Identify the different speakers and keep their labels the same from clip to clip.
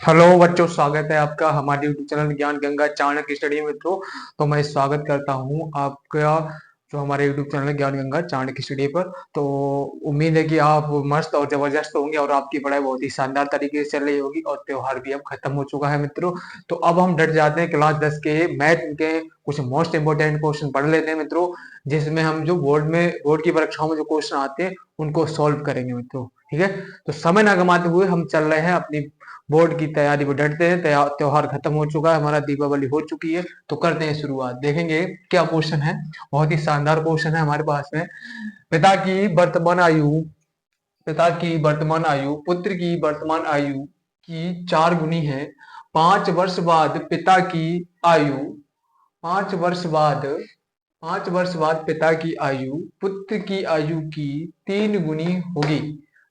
Speaker 1: Hello बच्चों, स्वागत है आपका हमारे यूट्यूब चैनल ज्ञान गंगा चाणक्य स्टडी मित्रों। तो मैं स्वागत करता हूं आपका जो हमारे यूट्यूब चैनल है ज्ञान गंगा चाणक्य स्टडी पर। तो उम्मीद है कि आप मस्त और जबरदस्त होंगे और आपकी पढ़ाई बहुत ही शानदार तरीके से चल रही होगी और त्योहार भी अब खत्म हो चुका है मित्रों। तो अब हम डट जाते हैं क्लास 10 के मैथ के कुछ मोस्ट इंपोर्टेंट क्वेश्चन पढ़ लेते हैं मित्रों, जिसमें हम जो बोर्ड की परीक्षाओं में जो क्वेश्चन आते हैं उनको सॉल्व करेंगे मित्रों। ठीक है, तो समय ना गंवाते हुए हम चल रहे हैं अपनी बोर्ड की तैयारी में डटते हैं। त्योहार खत्म हो चुका है, हमारा दीपावली हो चुकी है। तो करते हैं शुरुआत, देखेंगे क्या क्वेश्चन है। बहुत ही शानदार क्वेश्चन है हमारे पास में। पिता की वर्तमान आयु पिता की वर्तमान आयु पुत्र की वर्तमान आयु की 4 गुनी है। 5 वर्ष बाद पिता की आयु 5 वर्ष बाद 5 वर्ष बाद पिता की आयु पुत्र की आयु की 3 गुनी होगी।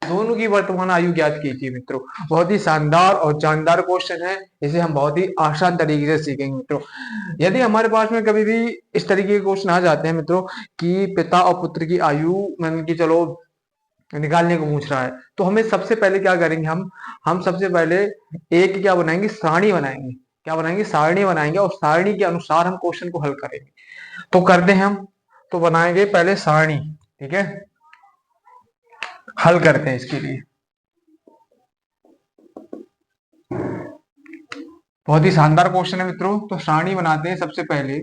Speaker 1: दोनों की वर्तमान आयु ज्ञात कीजिए मित्रों। बहुत ही शानदार और जानदार क्वेश्चन है। इसे हम बहुत ही आसान तरीके से सीखेंगे मित्रों। यदि हमारे पास में कभी भी इस तरीके के क्वेश्चन आ जाते हैं मित्रों कि पिता और पुत्र की आयु मान की चलो निकालने को पूछ रहा है, तो हमें सबसे पहले क्या करेंगे, हम सबसे पहले एक क्या बनाएंगे, सारणी बनाएंगे। क्या बनाएंगे? सारणी बनाएंगे और सारणी के अनुसार हम क्वेश्चन को हल करेंगे। तो करते हैं हम, तो बनाएंगे पहले सारणी। ठीक है, हल करते हैं इसके लिए। बहुत ही शानदार क्वेश्चन है मित्रों। तो सारणी बनाते हैं सबसे पहले।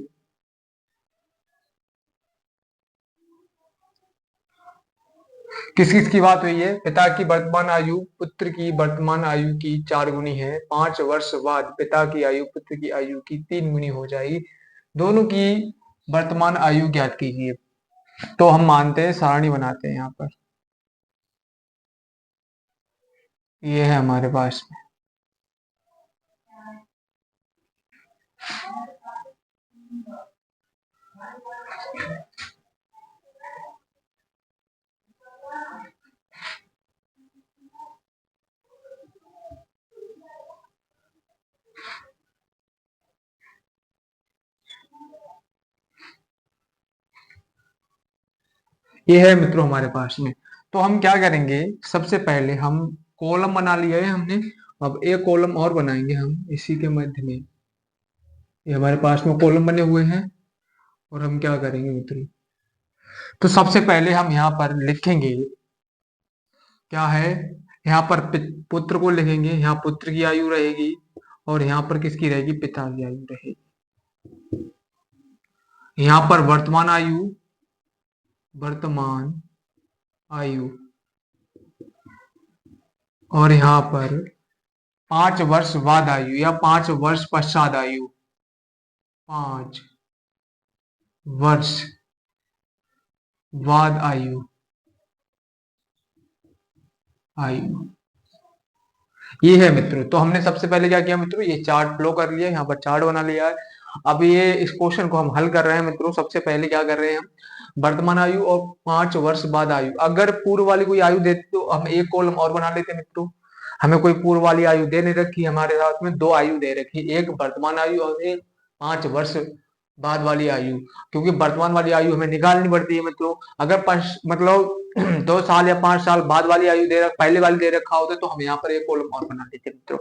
Speaker 1: किस किस की बात हुई है? पिता की वर्तमान आयु पुत्र की वर्तमान आयु की 4 गुनी है। 5 वर्ष बाद पिता की आयु पुत्र की आयु की 3 गुनी हो जाएगी। दोनों की वर्तमान आयु ज्ञात कीजिए। तो हम मानते हैं, सारणी बनाते हैं यहाँ पर। ये है हमारे पास में। ये है मित्रों हमारे पास में। तो हम क्या करेंगे, सबसे पहले हम कॉलम बना लिया है हमने। अब एक कॉलम और बनाएंगे हम इसी के मध्य में। ये हमारे पास में कॉलम बने हुए हैं। और हम क्या करेंगे मित्रों, तो सबसे पहले हम यहाँ पर लिखेंगे क्या है। यहाँ पर पुत्र को लिखेंगे, यहाँ पुत्र की आयु रहेगी और यहाँ पर किसकी रहेगी, पिता की आयु रहेगी। यहाँ पर वर्तमान आयु और यहाँ पर 5 वर्ष बाद आयु या 5 वर्ष पश्चात आयु। 5 वर्ष बाद आयु आयु ये है मित्रों। तो हमने सबसे पहले क्या किया मित्रों, ये चार्ट फ्लो कर लिया, यहाँ पर चार्ट बना लिया है। अब ये इस क्वेश्चन को हम हल कर रहे हैं मित्रों। सबसे पहले क्या कर रहे हैं हम, वर्तमान आयु और 5 वर्ष बाद आयु। अगर पूर्व वाली कोई आयु देती तो हम एक कॉलम और बना लेते मित्रों। हमें कोई पूर्व वाली आयु दे नहीं रखी, हमारे साथ में 2 आयु दे रखी, एक वर्तमान आयु और एक 5 वर्ष बाद वाली आयु। क्योंकि वर्तमान वाली आयु हमें निकालनी पड़ती है मित्रों। अगर मतलब 2 साल या 5 साल बाद वाली आयु पहले वाली दे रखा होता तो हम यहाँ पर एक कॉलम और बना देते मित्रों।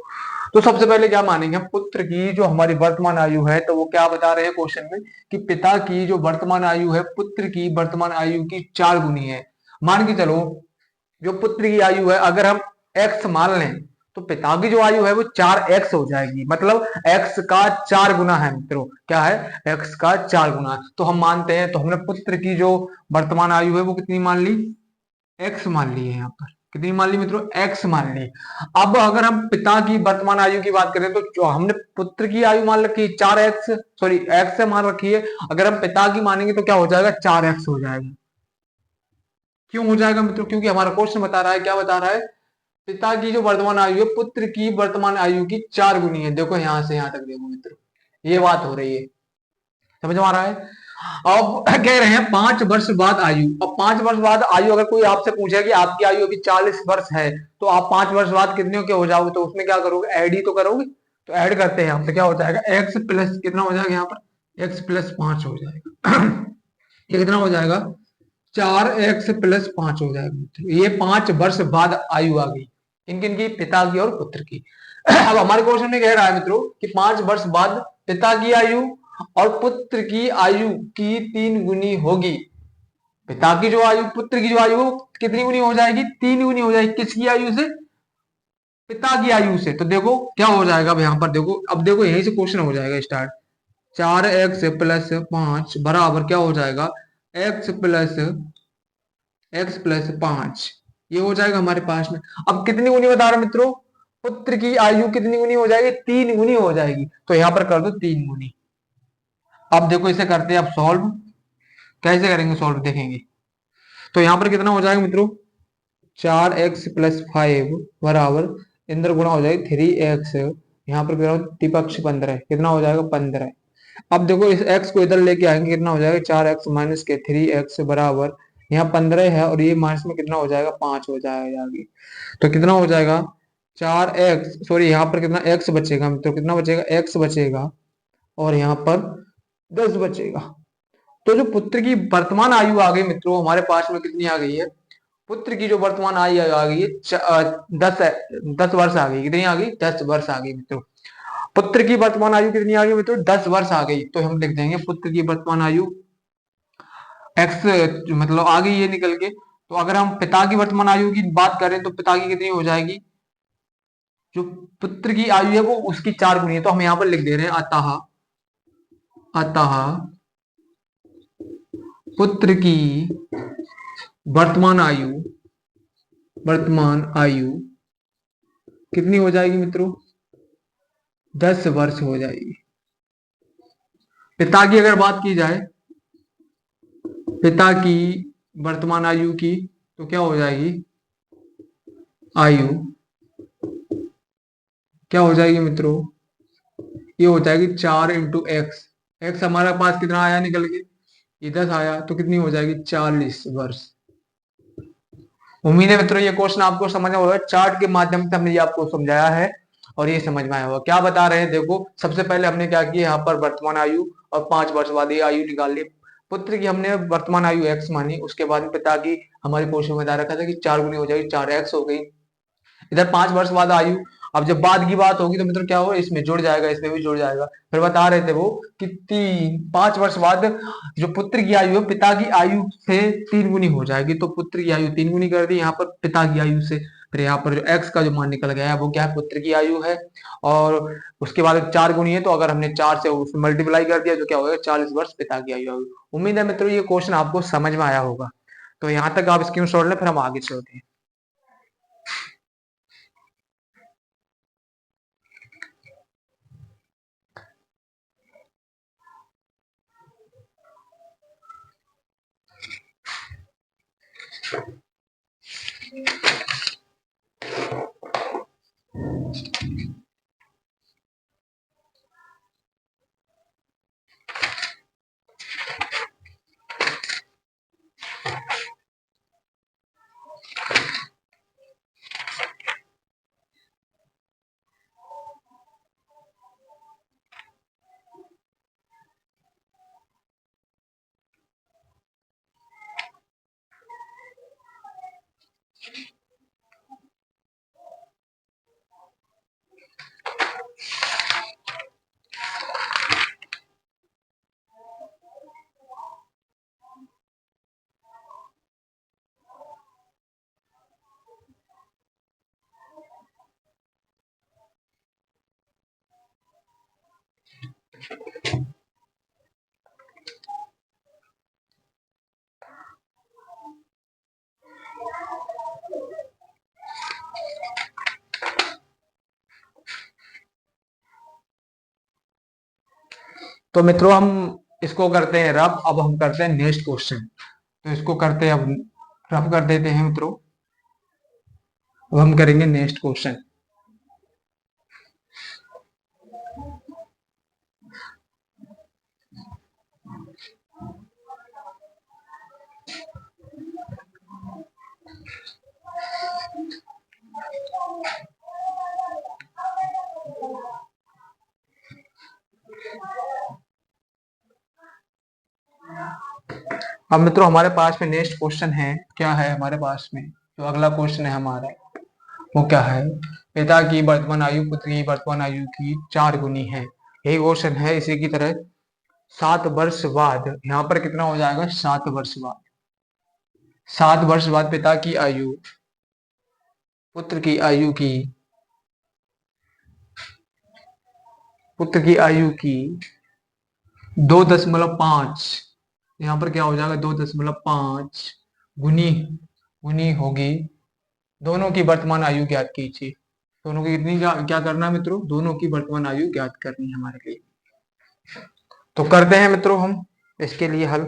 Speaker 1: तो सबसे पहले क्या मानेंगे, हम पुत्र की जो हमारी वर्तमान आयु है, तो वो क्या बता रहे हैं क्वेश्चन में कि पिता की जो वर्तमान आयु है पुत्र की वर्तमान आयु की 4 गुनी है। मान के चलो जो पुत्र की आयु है अगर हम एक्स मान लें तो पिता की जो आयु है वो 4x हो जाएगी। मतलब x का 4 गुना है मित्रों। क्या है? x का 4 गुना है। तो हम मानते हैं, तो हमने पुत्र की जो वर्तमान आयु है वो कितनी मान ली, x मान ली है। यहाँ पर कितनी मान ली मित्रों, x मान ली। अब अगर हम पिता की वर्तमान आयु की बात करें तो जो हमने पुत्र की आयु मान रखी है 4x, सॉरी x से मान रखी है। अगर हम पिता की मानेंगे तो क्या हो जाएगा, 4x हो जाएगा। क्यों हो जाएगा मित्रों? क्योंकि हमारा क्वेश्चन बता रहा है, क्या बता रहा है, पिता की जो वर्तमान आयु है पुत्र की वर्तमान आयु की 4 गुनी है। देखो यहां से यहां तक देखो मित्रों, ये बात हो रही है। समझ में आ रहा है? अब कह रहे हैं 5 वर्ष बाद आयु। अब 5 वर्ष बाद आयु अगर कोई आपसे पूछे कि आपकी आयु अभी 40 वर्ष है तो आप 5 वर्ष बाद कितने के हो जाओगे, तो उसमें क्या करोगे, ऐड ही तो करोगे। तो ऐड करते हैं हम, तो क्या हो जाएगा, एक्स प्लस कितना हो जाएगा, यहाँ पर x+5 हो जाएगा। ये कितना हो जाएगा, 4x+5 हो जाएगा। ये 5 वर्ष बाद आयु आ गई। इनकी इनकी पिता की और पुत्र की। अब हमारे क्वेश्चन में कह रहा है मित्रों कि 5 वर्ष बाद पिता की आयु और पुत्र की आयु की 3 गुनी होगी। पिता की जो आयु पुत्र की जो आयु कितनी गुनी हो जाएगी? 3 गुनी हो जाएगी। किसकी आयु से? पिता की आयु से। तो देखो क्या हो जाएगा, अब यहाँ पर देखो, अब देखो यहीं से क्वेश्चन हो जाएगा स्टार्ट। 4x + 5 बराबर क्या हो जाएगा? x + 5 ये हो जाएगा हमारे पास में। अब कितनी गुनी बता रहा मित्रों? पुत्र की आयु कितनी गुनी हो जाएगी? 3 गुनी हो जाएगी। तो यहां पर कर दो 3 गुनी। अब देखो इसे करते हैं अब सॉल्व। कैसे करेंगे सॉल्व देखेंगे। तो यहां पर कितना हो जाएगा मित्रों? 4x + 5 बराबर इंद्र गुणा हो जाएगी 3x। यहाँ पर त्रिपक्ष 15 कितना हो जाएगा? 15। अब देखो इस x को इधर लेके आएंगे, कितना हो जाएगा? 4x माइनस के 3x बराबर यहाँ 15 है और ये माइनस में कितना हो जाएगा? 5 हो जाएगा आगे। तो कितना हो जाएगा? 4x, सॉरी यहाँ पर कितना x बचेगा तो कितना बचेगा? x बचेगा और यहाँ पर 10 बचेगा। तो जो पुत्र की वर्तमान आयु आ गई मित्रों हमारे पास में कितनी आ गई है? पुत्र की जो वर्तमान आयु आ गई है 10 वर्ष आ गई। कितनी आ गई? 10 वर्ष आ गई मित्रों। पुत्र की वर्तमान आयु कितनी आ गई मित्रों? 10 वर्ष आ गई। तो हम लिख देंगे पुत्र की वर्तमान आयु एक्स, मतलब आ गई ये निकल के। तो अगर हम पिता की वर्तमान आयु की बात करें तो पिता की कितनी हो जाएगी? जो पुत्र की आयु है वो उसकी 4 गुनी है। तो हम यहाँ पर लिख दे रहे हैं अतः, अतः पुत्र की वर्तमान आयु, वर्तमान आयु कितनी हो जाएगी मित्रों? 10 वर्ष हो जाएगी। पिता की अगर बात की जाए, पिता की वर्तमान आयु की, तो क्या हो जाएगी? आयु क्या हो जाएगी मित्रों? ये हो जाएगी 4 × x। एक्स हमारे पास कितना आया निकल के? ये 10 आया। तो कितनी हो जाएगी? 40 वर्ष। उम्मीद है मित्रों ये क्वेश्चन आपको समझ में होगा। चार्ट के माध्यम से हमने ये आपको समझाया है और ये समझ में आया होगा। क्या बता रहे हैं देखो, सबसे पहले हमने क्या किया, यहाँ पर वर्तमान आयु और 5 वर्ष बाद ये आयु निकाल ली। पुत्र की हमने वर्तमान आयु x मानी, उसके बाद पिता की हमारी क्वेश्चन में बता रखा था कि 4 गुनी हो जाएगी, 4x हो गई। इधर 5 वर्ष बाद आयु। अब जब बाद की बात होगी तो मित्र क्या हो, इसमें जुड़ जाएगा, इसमें भी जुड़ जाएगा। फिर बता रहे थे वो कि 5 वर्ष बाद जो पुत्र की आयु है पिता की आयु से 3 गुनी हो जाएगी। तो पुत्र की आयु 3 गुनी कर दी यहाँ पर पिता की आयु से। फिर यहाँ पर जो x का जो मान निकल गया है वो क्या है? पुत्र की आयु है। और उसके बाद 4 गुनी है, तो अगर हमने 4 से उसमें मल्टीप्लाई कर दिया तो क्या होगा? 40 वर्ष पिता की आयु होगी। उम्मीद है मित्रों ये क्वेश्चन आपको समझ में आया होगा। तो यहाँ तक आप स्क्रीनशॉट लें, फिर हम आगे चलते हैं। तो मित्रों हम इसको करते हैं रब। अब हम करते हैं नेक्स्ट क्वेश्चन। तो इसको करते हैं अब रब कर देते हैं मित्रों। अब हम करेंगे नेक्स्ट क्वेश्चन। अब मित्रों हमारे पास में नेक्स्ट क्वेश्चन है, क्या है हमारे पास में जो अगला क्वेश्चन है हमारा, वो क्या है, पिता की वर्तमान आयु पुत्र की वर्तमान आयु की 4 गुनी है। यही क्वेश्चन है। इसी की तरह 7 वर्ष बाद यहाँ पर कितना हो जाएगा, 7 वर्ष बाद, 7 वर्ष बाद पुत्र की आयु की पुत्र की आयु की 2.5, यहाँ पर क्या हो जाएगा, 2.5 गुनी गुनी होगी। दोनों की वर्तमान आयु ज्ञात कीजिए। दोनों की कितनी, क्या करना है मित्रों, दोनों की वर्तमान आयु ज्ञात करनी है हमारे लिए। तो करते हैं मित्रों हम इसके लिए हल।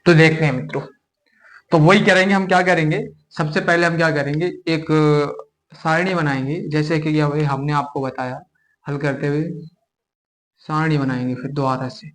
Speaker 1: तो देखते हैं मित्रों, तो वही करेंगे हम। क्या करेंगे, सबसे पहले हम क्या करेंगे, एक सारणी बनाएंगे, जैसे कि ये हमने आपको बताया हल करते हुए। सारणी बनाएंगे फिर दोबारा से।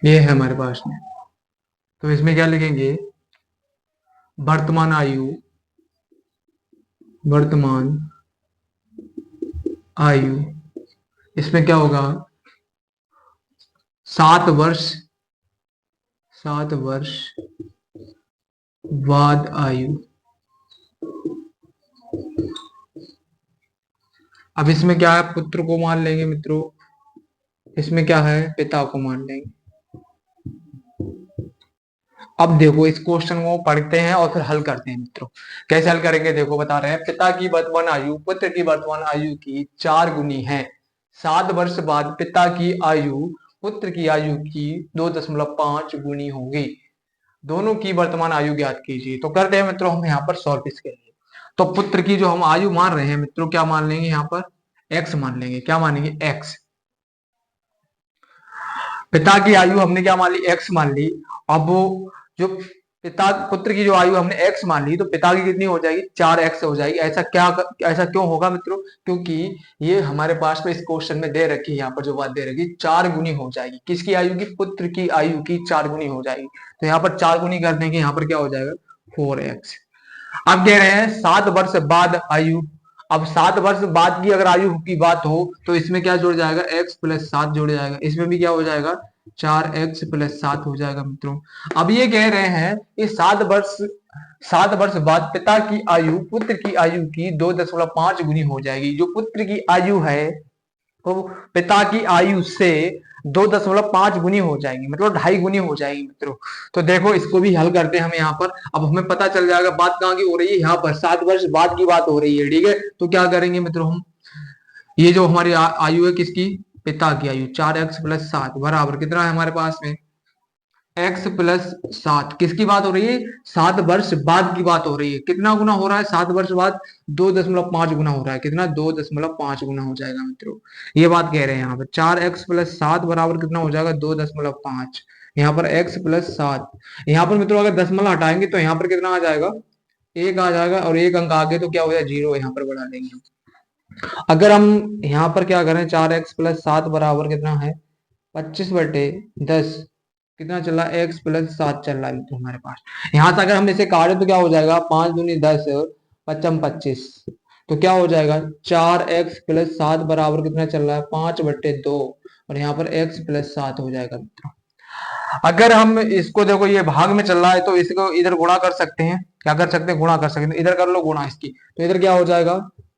Speaker 1: ये है हमारे पास में। तो इसमें क्या लिखेंगे, वर्तमान आयु, वर्तमान आयु, इसमें क्या होगा, 7 वर्ष, 7 वर्ष बाद आयु। अब इसमें क्या है, पुत्र को मान लेंगे मित्रों, इसमें क्या है, पिता को मान लेंगे। अब देखो इस क्वेश्चन को पढ़ते हैं और फिर हल करते हैं मित्रों। कैसे हल करेंगे, देखो बता रहे हैं, पिता की वर्तमान आयु पुत्र की वर्तमान आयु की 4 गुनी है। 7 वर्ष बाद पिता की आयु पुत्र की आयु की 2.5 गुनी होगी। दोनों की वर्तमान आयु ज्ञात कीजिए। तो करते हैं मित्रों हम यहाँ पर सॉल्व इसके लिए। तो पुत्र की जो हम आयु मान रहे हैं मित्रों, क्या मान लेंगे यहाँ पर, एक्स मान लेंगे। क्या मानेंगे, एक्स। पिता की आयु हमने क्या मान ली, एक्स मान ली। अब वो जो पिता पुत्र की जो आयु हमने एक्स मान ली, तो पिता की कितनी हो जाएगी, 4x हो जाएगी। ऐसा क्यों होगा मित्रों, क्योंकि ये हमारे पास में इस क्वेश्चन में दे रखी है, यहाँ पर जो बात दे रखी 4 गुनी हो जाएगी। किसकी आयु की, पुत्र की आयु की 4 गुनी हो जाएगी। तो यहाँ पर 4 गुनी कर देंगे, यहाँ पर क्या हो जाएगा, 4x। अब कह रहे हैं 7 वर्ष बाद आयु। अब 7 वर्ष बाद की अगर आयु की बात हो तो इसमें क्या जुड़ जाएगा, x+7 जुड़ जाएगा। इसमें भी क्या हो जाएगा, 4x+7 हो जाएगा मित्रों। अब ये कह रहे हैं कि 7 वर्ष बाद पिता की आयु पुत्र की आयु की 2.5 गुनी हो जाएगी। जो पुत्र की आयु है तो पिता की आयु से 2.5 गुनी हो जाएगी, मतलब 2.5 गुनी हो जाएगी मित्रों। तो देखो इसको भी हल करते हैं हम यहाँ पर। अब हमें पता चल जाएगा बात कहाँ की हो रही है, यहाँ पर 7 वर्ष बाद की बात हो रही है, ठीक है। तो क्या करेंगे मित्रों हम, ये जो हमारी आयु है किसकी, पिता की आयु, 4x+7 बराबर कितना है हमारे पास में, x+7। किसकी बात हो रही है, 7 वर्ष बाद की बात हो रही है। कितना गुना हो रहा है 7 वर्ष बाद, 2.5 गुना हो रहा है। कितना, 2.5 गुना हो जाएगा मित्रों। ये बात कह रहे हैं यहाँ पर, 4x+7 बराबर कितना हो जाएगा, 2.5। यहाँ पर x+7, यहाँ पर मित्रों अगर दशमलव हटाएंगे तो यहाँ पर कितना आ जाएगा, 1 आ जाएगा। और 1 अंक आगे तो क्या हो जाएगा, 0 यहाँ पर बढ़ा देंगे। अगर हम यहाँ पर क्या करें, 4x+7 बराबर कितना है, 25/10, कितना चल रहा है, x+7 चल रहा है तो हमारे पास। यहां से अगर हम इसे काटे तो क्या हो जाएगा, 5 दूनी 10, 5 25, तो क्या हो जाएगा, 4x+7 बराबर कितना चल रहा है, 5/2। और यहाँ पर x+7 हो जाएगा मित्रों। अगर हम इसको देखो ये भाग में चल रहा है तो इसको इधर गुणा कर सकते हैं। क्या कर सकते हैं, गुणा कर सकते हैं। इधर कर लो गुणा इसकी, तो इधर क्या हो जाएगा,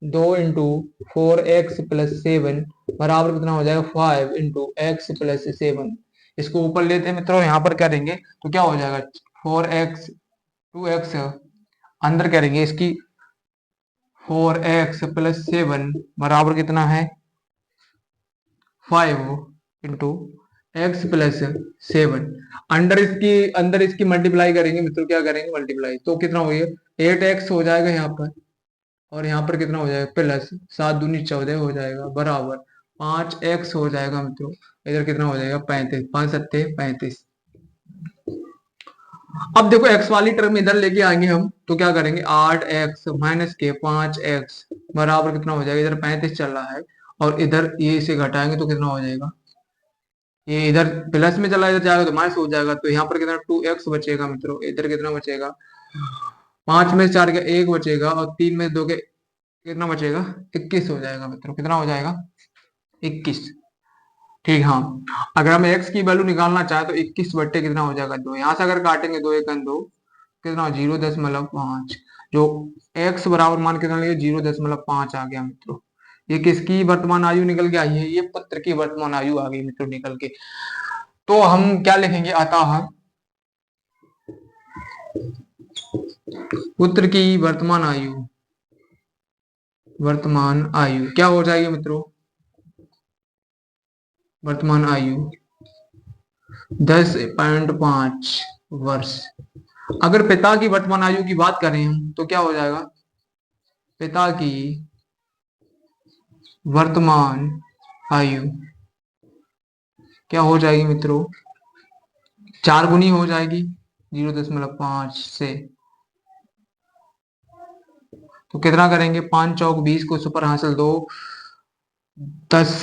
Speaker 1: 2 × 4x+7 बराबर कितना हो जाएगा, 5 × x+7। इसको ऊपर लेते हैं मित्रों, यहाँ पर करेंगे तो क्या हो जाएगा, 4x 2x अंदर करेंगे इसकी, 4x+7 बराबर कितना है, 5 × x+7। अंदर इसकी मल्टीप्लाई करेंगे मित्रों, क्या करेंगे, मल्टीप्लाई। तो कितना हो गया, 8x हो जाएगा यहाँ पर। और यहाँ पर कितना हो जाएगा, प्लस 7 दूनी 14 हो जाएगा, बराबर 5x हो जाएगा मित्रों। इधर कितना हो जाएगा, 35, 5 सत्ते 35। अब देखो एक्स वाली टर्म इधर लेके आएंगे हम, तो क्या करेंगे, 8x - के 5x बराबर कितना हो जाएगा, इधर 35 चल रहा है, और इधर ये इसे घटाएंगे तो कितना हो जाएगा, ये इधर प्लस में चला इधर जाएगा तो माइनस हो जाएगा, तो यहाँ पर कितना 2x बचेगा मित्रों, इधर कितना बचेगा, 5 में से 4 का 1 बचेगा, और 3 में से 2 के कितना बचेगा, 21 हो जाएगा मित्रों, कितना हो जाएगा, 21। ठीक, हाँ। अगर हम x की वैल्यू निकालना चाहे तो 21 बट्टे कितना हो जाएगा, 2, यहाँ से अगर काटेंगे 2 × 2 कितना, 0.5, जो x बराबर मान कितना लिया, 0.5 आ गया मित्रों। ये किसकी वर्तमान आयु निकल के आई है, ये पुत्र की वर्तमान आयु आ गई मित्रों निकल के। तो हम क्या लिखेंगे, अतः पुत्र की वर्तमान आयु क्या हो जाएगी मित्रों, वर्तमान आयु 10.5 वर्ष। अगर पिता की वर्तमान आयु की बात करें हम तो क्या हो जाएगा, पिता की वर्तमान आयु क्या हो जाएगी मित्रों, 4 गुनी हो जाएगी 0.5 से। तो कितना करेंगे, 5 चौक 20 को सुपर हासिल 2, 10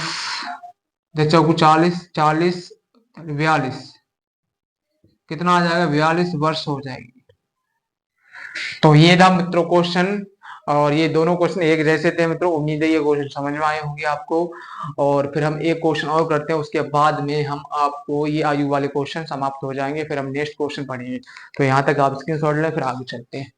Speaker 1: 10 चौक 40, 40 42, कितना आ जाएगा, 42 वर्ष हो जाएगी। तो ये था मित्रों क्वेश्चन, और ये दोनों क्वेश्चन एक जैसे थे मित्रों, उम्मीद है ये क्वेश्चन समझ में आए होंगे आपको। और फिर हम एक क्वेश्चन और करते हैं, उसके बाद में हम आपको ये आयु वाले क्वेश्चन समाप्त हो जाएंगे, फिर हम नेक्स्ट क्वेश्चन पढ़ेंगे। तो यहाँ तक आप स्क्रीनशॉट लें, फिर आगे चलते हैं।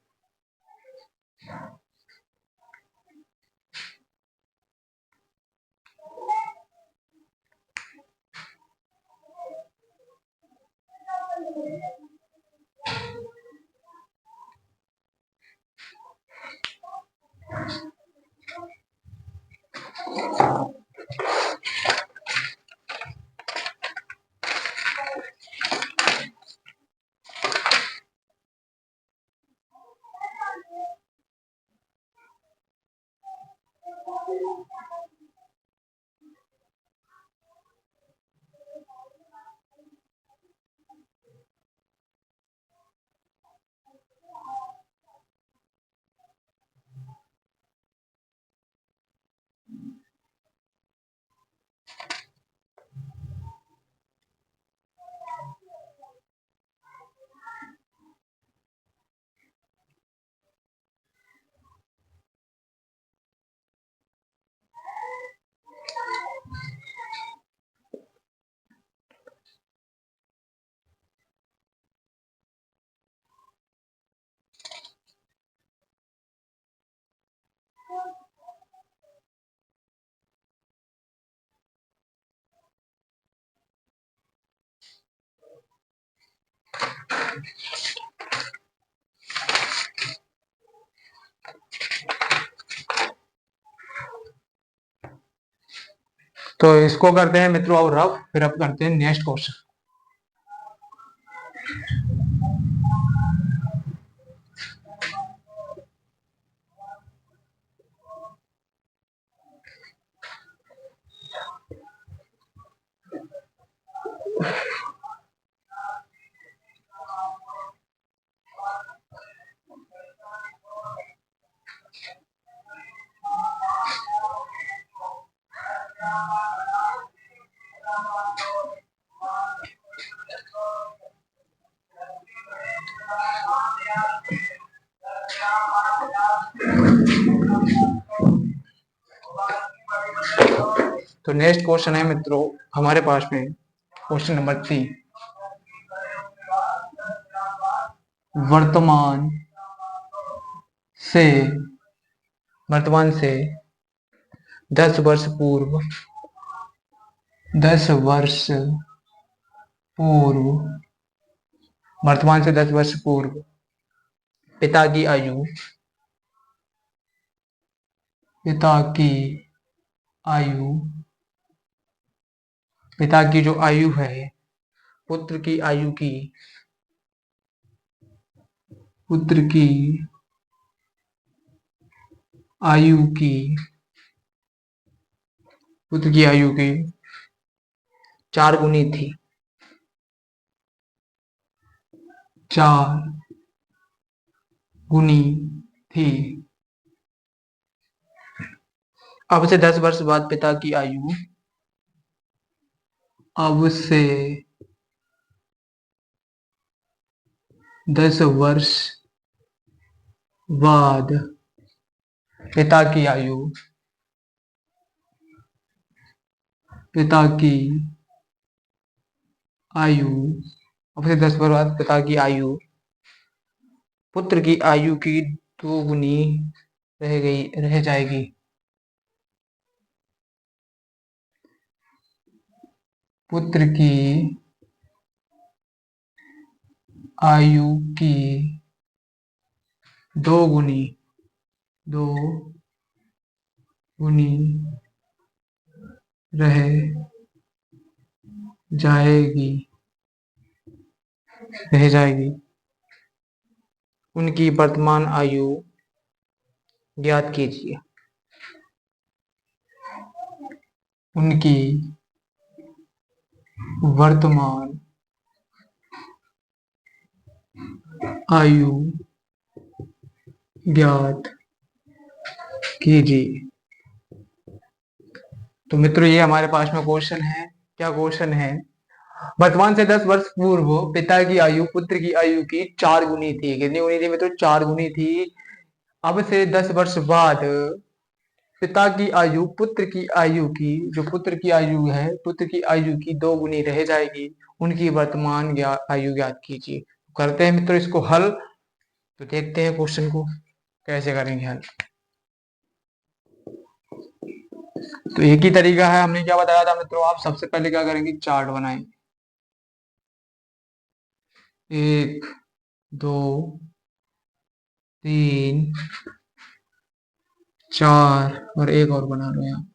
Speaker 1: तो इसको करते हैं मित्रों और रफ, फिर अब करते हैं नेक्स्ट क्वेश्चन। तो नेक्स्ट क्वेश्चन है मित्रों हमारे पास में, क्वेश्चन नंबर 3, वर्तमान से वर्तमान से 10 वर्ष पूर्व 10 वर्ष पूर्व वर्तमान से 10 वर्ष पूर्व पिता की आयु पिता की आयु पिता की जो आयु है, पुत्र की आयु की पुत्र की आयु की पुत्र की आयु की 4 गुनी थी। 4 गुनी थी। अब से 10 वर्ष बाद पिता की आयु, अब से 10 वर्ष बाद पिता की आयु, पिता की आयु, अब से 10 वर्ष बाद पिता की आयु पुत्र की आयु की 2 गुनी रह जाएगी। पुत्र की आयु की 2 गुनी, 2 गुनी रह जाएगी, रह जाएगी। उनकी वर्तमान आयु ज्ञात कीजिए। उनकी वर्तमान आयु ज्ञात कीजिए। तो मित्रों ये हमारे पास में क्वेश्चन है। क्या क्वेश्चन है? वर्तमान से 10 वर्ष पूर्व पिता की आयु पुत्र की आयु की 4 गुनी थी। कितनी गुनी थी मित्रों? 4 गुनी थी। अब से 10 वर्ष बाद पिता की आयु पुत्र की आयु की, जो पुत्र की आयु है, पुत्र की आयु की 2 गुनी रह जाएगी। उनकी वर्तमान आयु ज्ञात कीजिए। करते हैं मित्रों इसको हल। तो देखते हैं क्वेश्चन को कैसे करेंगे हल। तो एक ही तरीका है, हमने क्या बताया था मित्रों, आप सबसे पहले क्या करेंगे, चार्ट बनाएंगे। 1 2 3 4 और एक और बना लो यहाँ।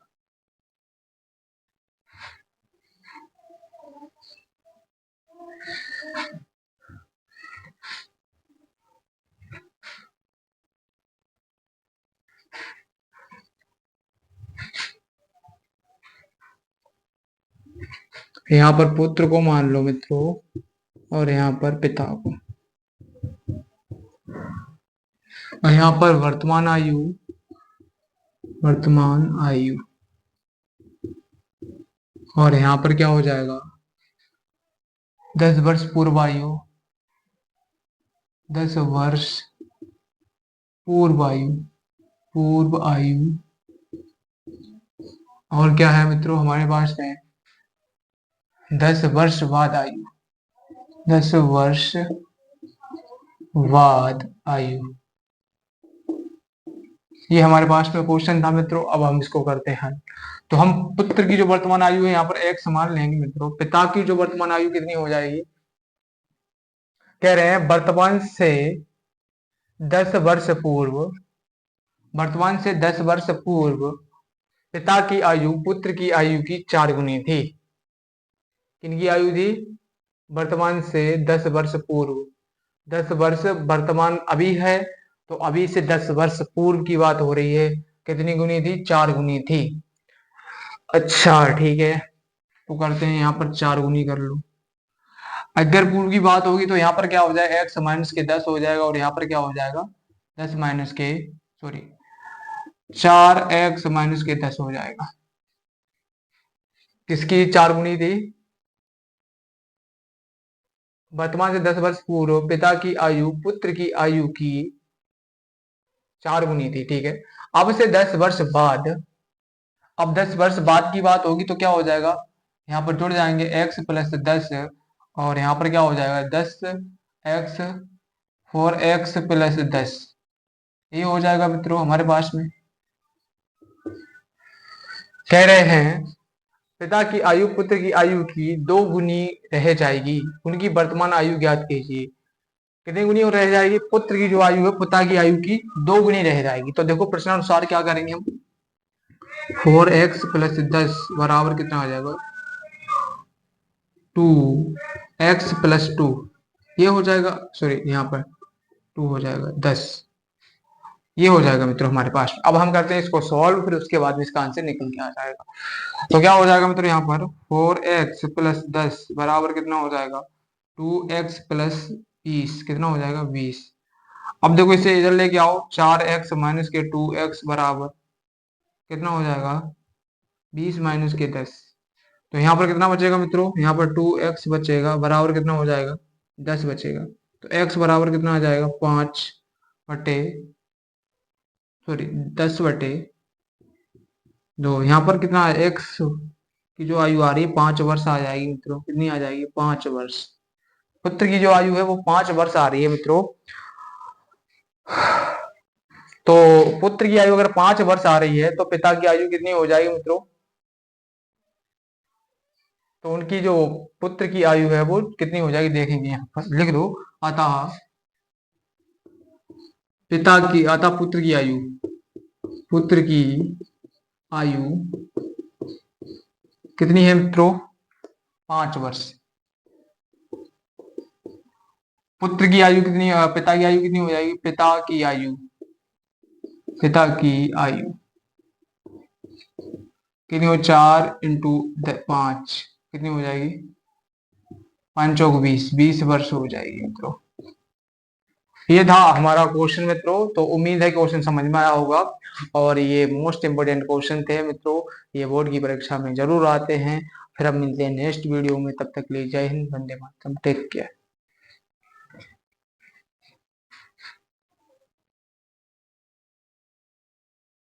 Speaker 1: यहाँ पर पुत्र को मान लो मित्रों और यहाँ पर पिता को, और यहाँ पर वर्तमान आयु, वर्तमान आयु, और यहाँ पर क्या हो जाएगा, 10 वर्ष पूर्व आयु, 10 वर्ष पूर्व आयु, पूर्व आयु, और क्या है मित्रों हमारे पास में 10 वर्ष बाद आयु, 10 वर्ष बाद आयु। ये हमारे पास में क्वेश्चन था मित्रों। अब हम इसको करते हैं। तो हम पुत्र की जो वर्तमान आयु है यहाँ पर एक समान लेंगे मित्रों। पिता की जो वर्तमान आयु कितनी हो जाएगी, कह रहे हैं वर्तमान से 10 वर्ष पूर्व, वर्तमान से 10 वर्ष पूर्व पिता की आयु पुत्र की आयु की 4 गुनी थी। किनकी आयु थी? वर्तमान से 10 वर्ष पूर्व, 10 वर्ष वर्तमान अभी है, तो अभी से 10 वर्ष पूर्व की बात हो रही है। कितनी गुनी थी? 4 गुनी थी। अच्छा ठीक है, तो करते हैं यहाँ पर 4 गुनी कर लो। अगर पूर्व की बात होगी तो यहाँ पर क्या हो जाएगा, x माइनस के 10 हो जाएगा, और यहाँ पर क्या हो जाएगा 10 माइनस के, सॉरी 4x माइनस के 10 हो जाएगा। किसकी 4 गुनी थी? वर्तमान से 10 वर्ष पूर्व पिता की आयु पुत्र की आयु की 4 गुनी थी। ठीक है, अब से 10 वर्ष बाद, अब 10 वर्ष बाद की बात होगी तो क्या हो जाएगा, यहाँ पर जुड़ जाएंगे x प्लस 10, और यहाँ पर क्या हो जाएगा 10x, 4x प्लस 10। ये हो जाएगा मित्रों हमारे पास में। कह रहे हैं पिता की आयु पुत्र की आयु की 2 गुनी रह जाएगी। उनकी वर्तमान आयु ज्ञात कीजिए। कितनी गुनी रह जाएगी? पुत्र की जो आयु है पिता की आयु की 2 गुनी रह जाएगी। तो देखो प्रश्नानुसार क्या करेंगे हम, 4x प्लस 10 बराबर कितना आ जाएगा, 2x प्लस 2। ये हो जाएगा, सॉरी यहाँ पर 2 हो जाएगा 10। ये हो जाएगा मित्रों हमारे पास। अब हम करते हैं इसको सॉल्व, फिर उसके बाद इसका आंसर निकल के आ जाएगा। तो क्या हो जाएगा मित्रों, यहाँ पर 4x प्लस 10 बराबर कितना हो जाएगा, 2x प्लस 20 कितना हो जाएगा 20। अब देखो इसे इधर लेके आओ, 4x माइनस के 2x बराबर कितना हो जाएगा 20 माइनस के 10। तो यहाँ पर कितना बचेगा मित्रों, यहाँ पर 2x बचेगा बराबर कितना हो जाएगा 10 बचेगा। तो x बराबर कितना आ जाएगा 5 बटे सॉरी 10/2। यहाँ पर कितना है x की जो आयु आ रही है 5 वर्ष आ जाएगी मित्रों, कितनी आ जाएगी 5 वर्ष। पुत्र की जो आयु है वो 5 वर्ष आ रही है मित्रों। तो पुत्र की आयु अगर 5 वर्ष आ रही है तो पिता की आयु कितनी हो जाएगी मित्रों। तो उनकी जो पुत्र की आयु है वो कितनी हो जाएगी देखेंगे, यहाँ पर लिख दो। अतः पुत्र की आयु, पुत्र की आयु कितनी है मित्रों 5 वर्ष। पुत्र की आयु कितनी, पिता की आयु कितनी हो जाएगी, पिता की आयु कितनी हो 4 × 5 कितनी हो जाएगी 5 × 20, 20 वर्ष हो जाएगी मित्रों। ये था हमारा क्वेश्चन मित्रों। तो उम्मीद है क्वेश्चन समझ में आया होगा और ये मोस्ट इंपोर्टेंट क्वेश्चन थे मित्रों, ये बोर्ड की परीक्षा में जरूर आते हैं। फिर अब मिलते हैं नेक्स्ट वीडियो में, तब तक के लिए जय हिंद, वंदे मातरम, टेक केयर।